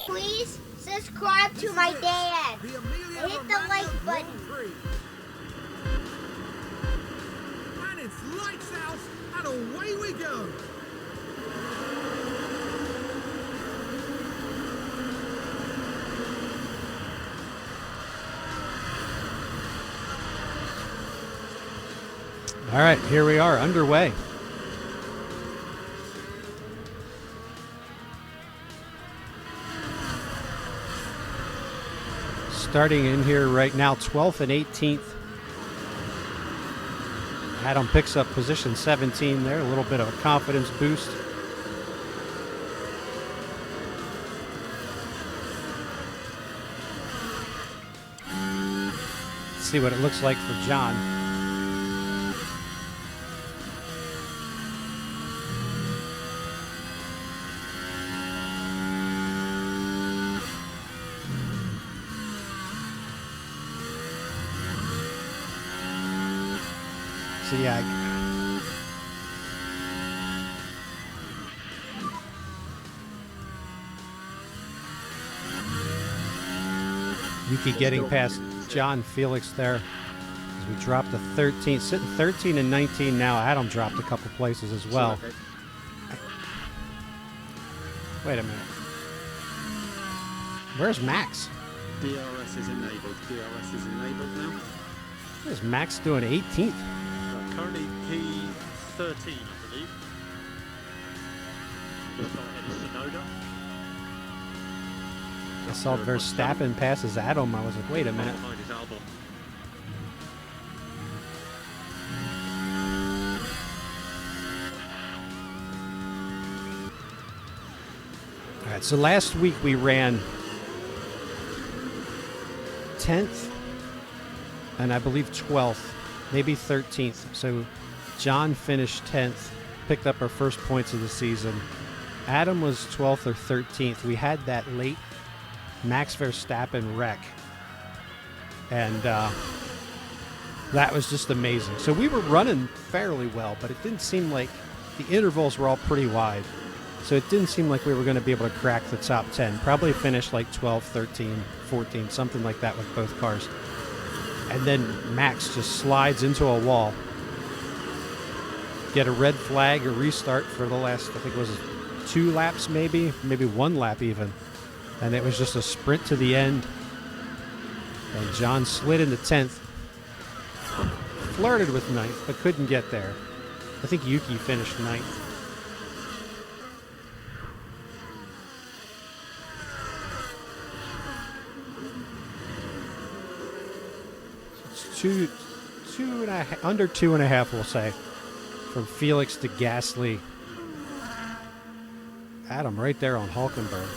Please subscribe to my dad. Hit the like button. And it's lights out and away we go. All right, here we are underway. Starting in here right now, 12th and 18th. Adam picks up position 17 there, a little bit of a confidence boost. Let's see what it looks like for John. So yeah, Yuki getting past John Felix there as we dropped to 13, sitting 13 and 19 now. Adam dropped a couple places as well. Wait a minute. Where's Max? DRS is enabled. DRS is enabled now. What is Max doing 18th? Currently P13, I believe. Just got ahead of Sonoda. I saw Verstappen passes Adam. I was like, wait a minute. Behind his album. All right, so last week we ran 10th and I believe 12th. Maybe 13th. So John finished 10th, picked up our first points of the season. Adam was 12th or 13th. We had that late Max Verstappen wreck. And that was just amazing. So we were running fairly well, but it didn't seem like the intervals were all pretty wide. So it didn't seem like we were going to be able to crack the top 10. Probably finish like 12, 13, 14, something like that with both cars. And then Max just slides into a wall. Get a red flag or restart for the last, I think it was 2 laps maybe 1 lap even. And it was just a sprint to the end. And John slid into 10th. Flirted with 9th, but couldn't get there. I think Yuki finished 9th. Under 2.5, we'll say, from Felix to Gasly. Adam right there on Hulkenberg.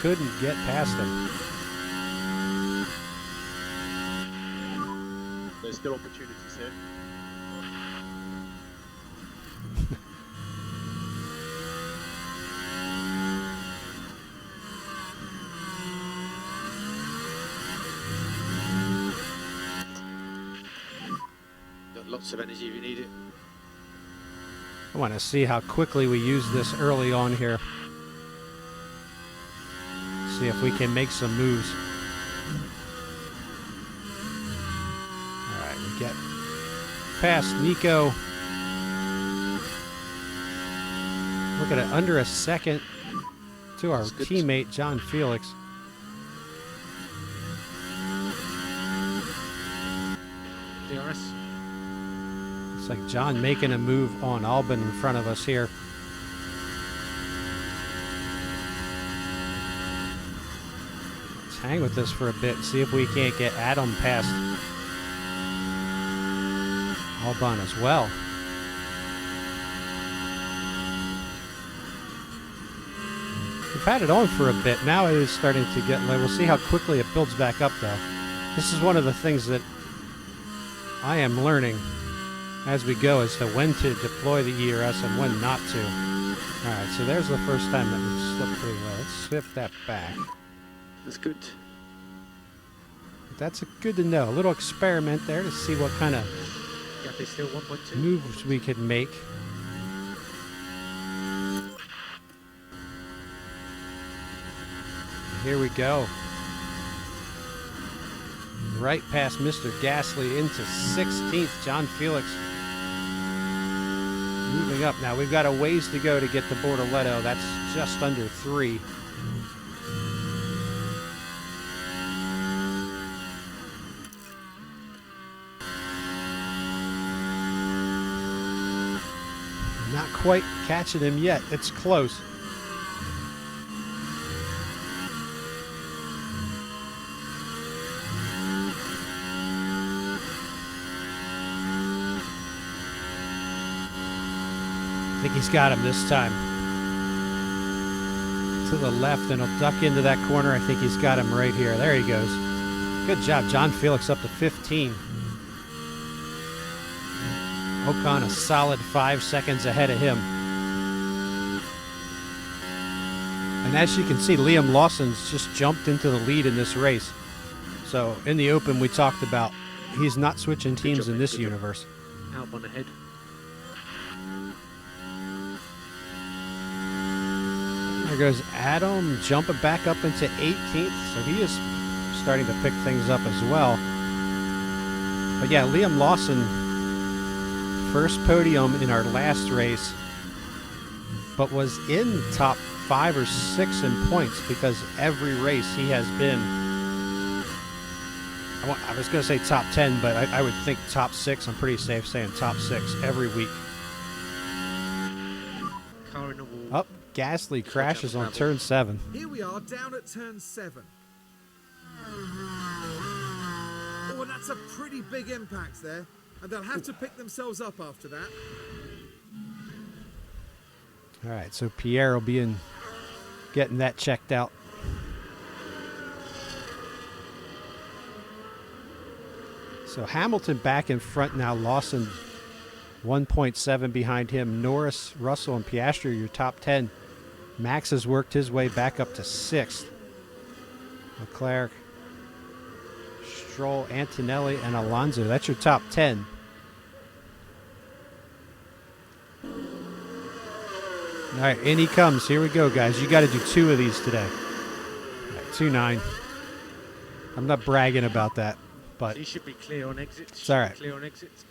Couldn't get past him. There's still opportunities here. Got lots of energy if you need it. I want to see how quickly we use this early on here. See if we can make some moves. All right, we get past Nico. Look at it, under a second to our teammate, John Felix. DRS. It's like John making a move on Albon in front of us here. Let's hang with this for a bit and see if we can't get Adam past Albon as well. We've had it on for a bit. Now it is starting to get low. We'll see how quickly it builds back up, though. This is one of the things that I am learning as we go as to when to deploy the ERS and when not to. All right, so there's the first time that we've slipped pretty well. Let's shift that back. That's good. That's good to know. A little experiment there to see what kind of Gap is still 1.2. moves we could make. Here we go. Right past Mr. Gasly into 16th. John Felix moving up. Now we've got a ways to go to get to Bortoletto. That's just under 3. Not quite catching him yet. It's close. I think he's got him this time. To the left, and he'll duck into that corner. I think he's got him right here. There he goes. Good job. John Felix up to 15. Ocon a solid 5 seconds ahead of him. And as you can see, Liam Lawson's just jumped into the lead in this race. So in the open, we talked about he's not switching teams in this universe. Albon ahead. There goes Adam jumping back up into 18th. So he is starting to pick things up as well. But yeah, Liam Lawson, first podium in our last race, but was in top 5 or 6 in points because every race he has been, I was going to say top 10, but I would think top 6. I'm pretty safe saying top 6 every week. Car in the wall. Up, Gasly crashes on turn 7. Here we are down at turn 7. Oh, and that's a pretty big impact there. And they'll have to pick themselves up after that. All right, so Pierre will be getting that checked out. So Hamilton back in front now. Lawson 1.7 behind him. Norris, Russell, and Piastri, your top 10. Max has worked his way back up to 6th. Leclerc, Stroll, Antonelli, and Alonso. That's your top 10. All right, in he comes. Here we go, guys. You got to do 2 of these today. All right, 2.9. I'm not bragging about that, but He should be clear on exits. it's all right. Clear on exits.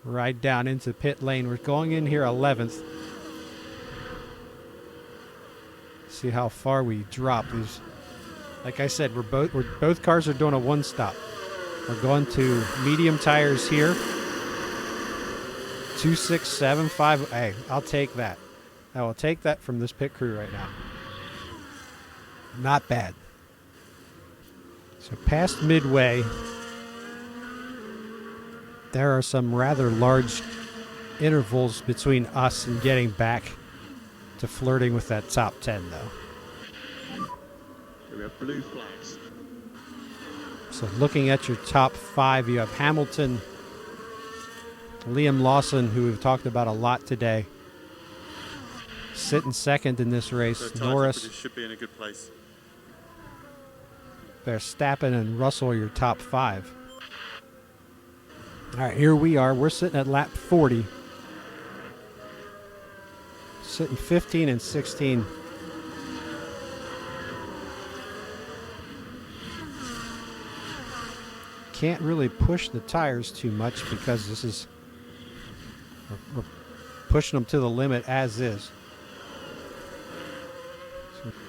Right down into pit lane. We're going in here 11th. See how far we drop. These, like I said, both cars are doing a 1-stop. We're going to medium tires here. 2.675. Hey, I'll take that. I will take that from this pit crew right now. Not bad. So past midway, there are some rather large intervals between us and getting back to flirting with that top 10, though. We have blue flags. So looking at your top 5, you have Hamilton, Liam Lawson, who we've talked about a lot today, sitting second in this race. So Norris, should be in a good place. Verstappen, and Russell, your top 5. All right, here we are. We're sitting at lap 40. Sitting 15 and 16. Can't really push the tires too much because this is, we're pushing them to the limit as is.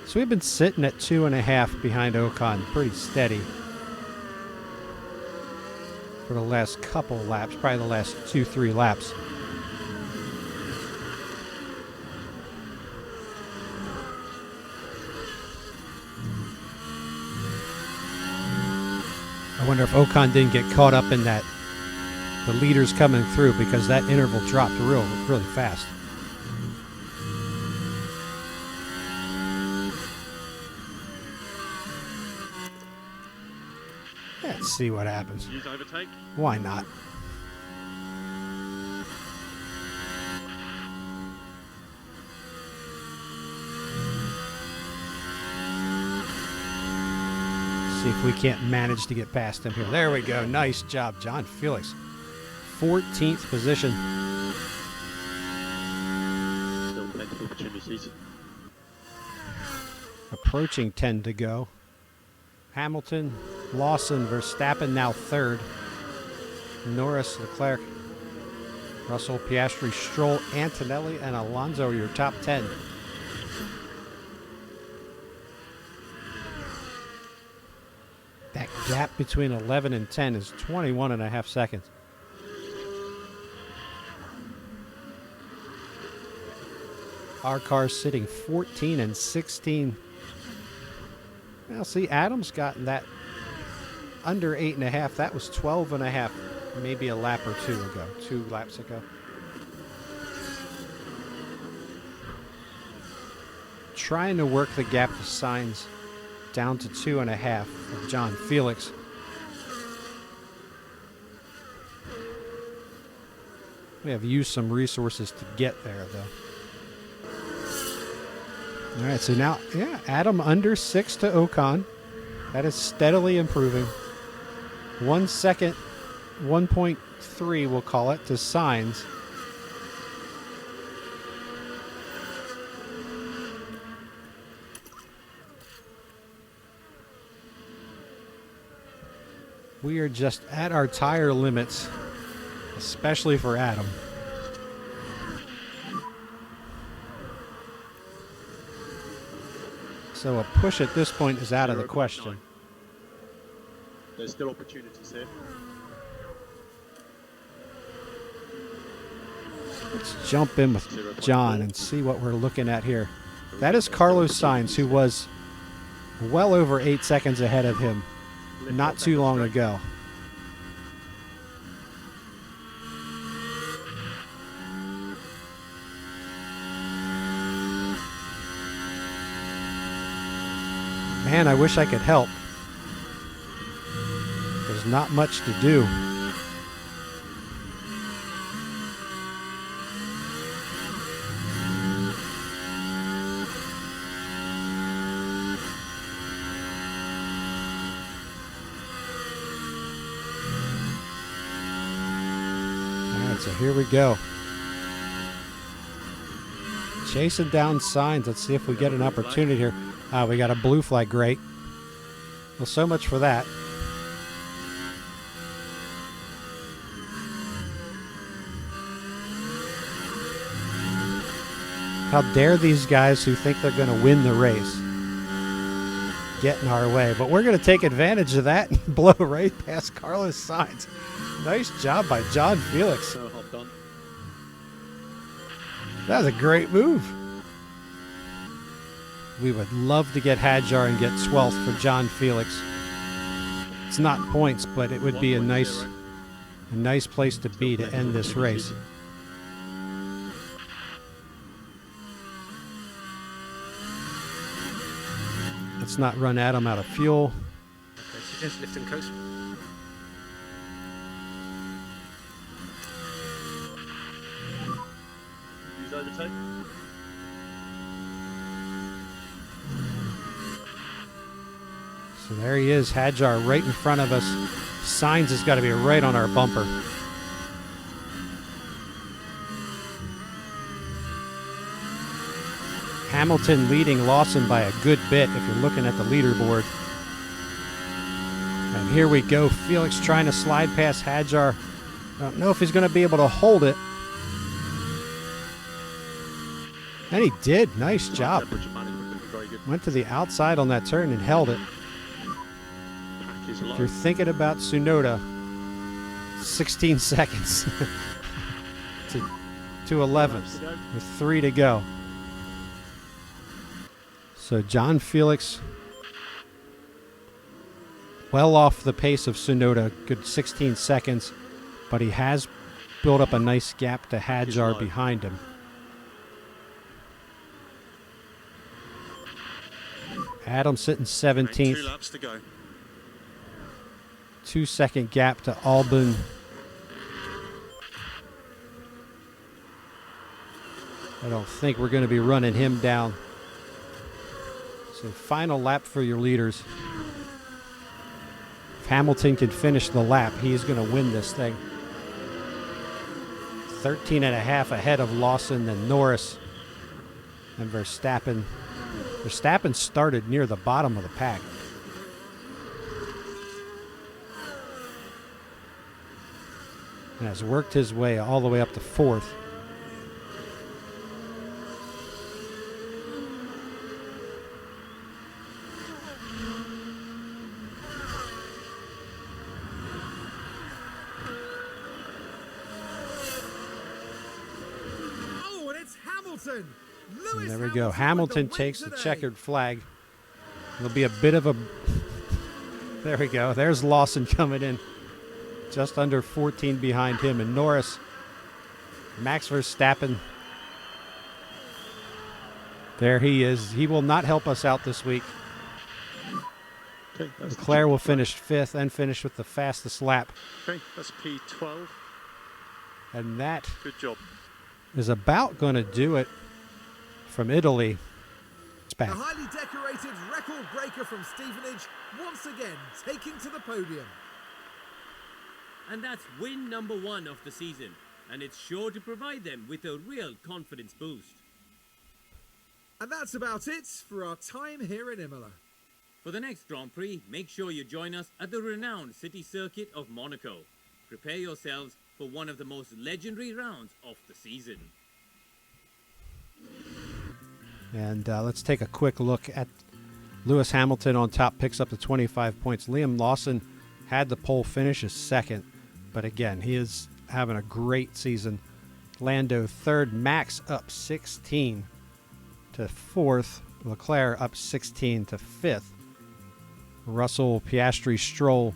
So we've been sitting at 2.5 behind Ocon, pretty steady for the last couple laps, probably the last 2-3 laps. I wonder if Ocon didn't get caught up in that, the leaders coming through, because that interval dropped really fast. Let's see what happens. Use overtake. Why not? See if we can't manage to get past him here. There we go. Nice job, John Felix. 14th position. Still plenty of opportunities. Approaching 10 to go. Hamilton, Lawson, Verstappen now third. Norris, Leclerc, Russell, Piastri, Stroll, Antonelli, and Alonso are your top 10. That gap between 11 and 10 is 21.5 seconds. Our car's sitting 14 and 16. Well, see, Adams got that under 8.5. That was 12.5, maybe a lap or two ago, 2 laps ago. Trying to work the gap to Sainz down to 2.5 of John Felix. We have used some resources to get there, though. All right, so now, yeah, Adam under 6 to Ocon. That is steadily improving. 1 second, 1.3 we'll call it, to Sainz. We are just at our tire limits, especially for Adam. So a push at this point is out of the question. There's still opportunities here. Let's jump in with John and see what we're looking at here. That is Carlos Sainz, who was well over 8 seconds ahead of him not too long ago. Man, I wish I could help. There's not much to do. So here we go. Chasing down Sainz. Let's see if we get an opportunity here. We got a blue flag. Great. Well, so much for that. How dare these guys who think they're going to win the race get in our way. But we're going to take advantage of that and blow right past Carlos Sainz. Nice job by John Felix. So hopped on. That was a great move. We would love to get Hadjar and get 12th for John Felix. It's not points, but it would be a nice place to be to end this race. Let's not run Adam out of fuel. Okay, so just lift and coast. Use overtake. So there he is, Hadjar right in front of us. Sainz has got to be right on our bumper. Hamilton leading Lawson by a good bit if you're looking at the leaderboard. And here we go. Felix trying to slide past Hadjar. I don't know if he's going to be able to hold it. And he did. Nice job. Went to the outside on that turn and held it. If you're thinking about Tsunoda, 16 seconds to 11th with 3 to go. So John Felix well off the pace of Tsunoda, good 16 seconds, but he has built up a nice gap to Hadjar behind him. Adam sitting 17th. 2 laps to go. 2-second gap to Albon. I don't think we're going to be running him down. So final lap for your leaders. If Hamilton can finish the lap, he's going to win this thing. 13 and a half ahead of Lawson and Norris and Verstappen. Verstappen started near the bottom of the pack. And has worked his way all the way up to 4th. Oh, and it's Hamilton. And there we go. Hamilton takes the checkered flag. There'll be a bit of a... There we go. There's Lawson coming in. Just under 14 behind him. And Norris, Max Verstappen. There he is. He will not help us out this week. Okay, that's Leclerc will finish 5th and finish with the fastest lap. Okay, that's P12. And that Good job. is about going to do it from Italy. It's The back. highly decorated record breaker from Stevenage once again taking to the podium. And that's win number 1 of the season, and it's sure to provide them with a real confidence boost. And that's about it for our time here in Imola. For the next Grand Prix, make sure you join us at the renowned city circuit of Monaco. Prepare yourselves for one of the most legendary rounds of the season. And let's take a quick look at Lewis Hamilton on top, picks up the 25 points. Liam Lawson had the pole finish as 2nd, but again, he is having a great season. Lando 3rd, Max up 16 to 4th, Leclerc up 16 to 5th. Russell, Piastri, Stroll,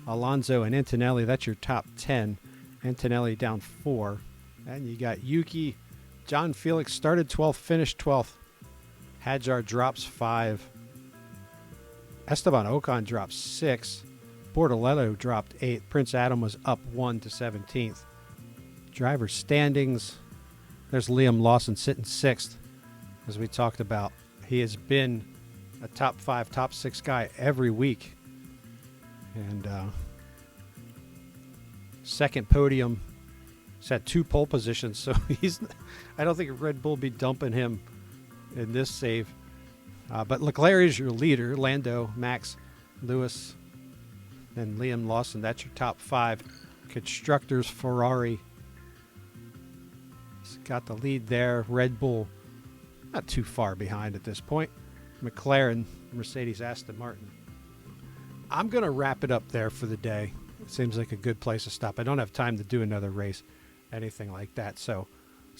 Alonso, and Antonelli, that's your top 10. Antonelli down 4. And you got Yuki, John Felix started 12th, finished 12th. Hadjar drops 5. Esteban Ocon drops 6. Bortoletto dropped 8. Prince Adam was up 1 to 17th. Driver standings. There's Liam Lawson sitting 6th. As we talked about, he has been a top 5, top 6 guy every week. And second podium. He's had 2 pole positions, so I don't think Red Bull will be dumping him in this save. But Leclerc is your leader. Lando, Max, Lewis, and Liam Lawson. That's your top 5. Constructors, Ferrari. He's got the lead there. Red Bull, not too far behind at this point. McLaren, Mercedes, Aston Martin. I'm going to wrap it up there for the day. It seems like a good place to stop. I don't have time to do another race, anything like that. So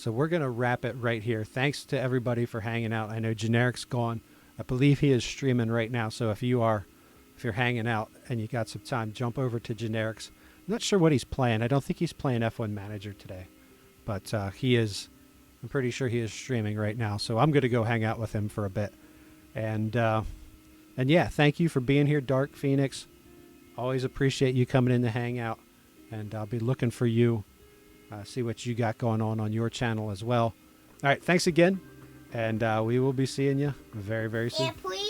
we're going to wrap it right here. Thanks to everybody for hanging out. I know Generic's gone. I believe he is streaming right now. So if you're hanging out and you got some time, jump over to Generic's. I'm not sure what he's playing. I don't think he's playing F1 Manager today, but he is. I'm pretty sure he is streaming right now. So I'm going to go hang out with him for a bit. And yeah, thank you for being here, Dark Phoenix. Always appreciate you coming in to hang out. And I'll be looking for you. See what you got going on your channel as well. All right, thanks again. And we will be seeing you very, very soon. And please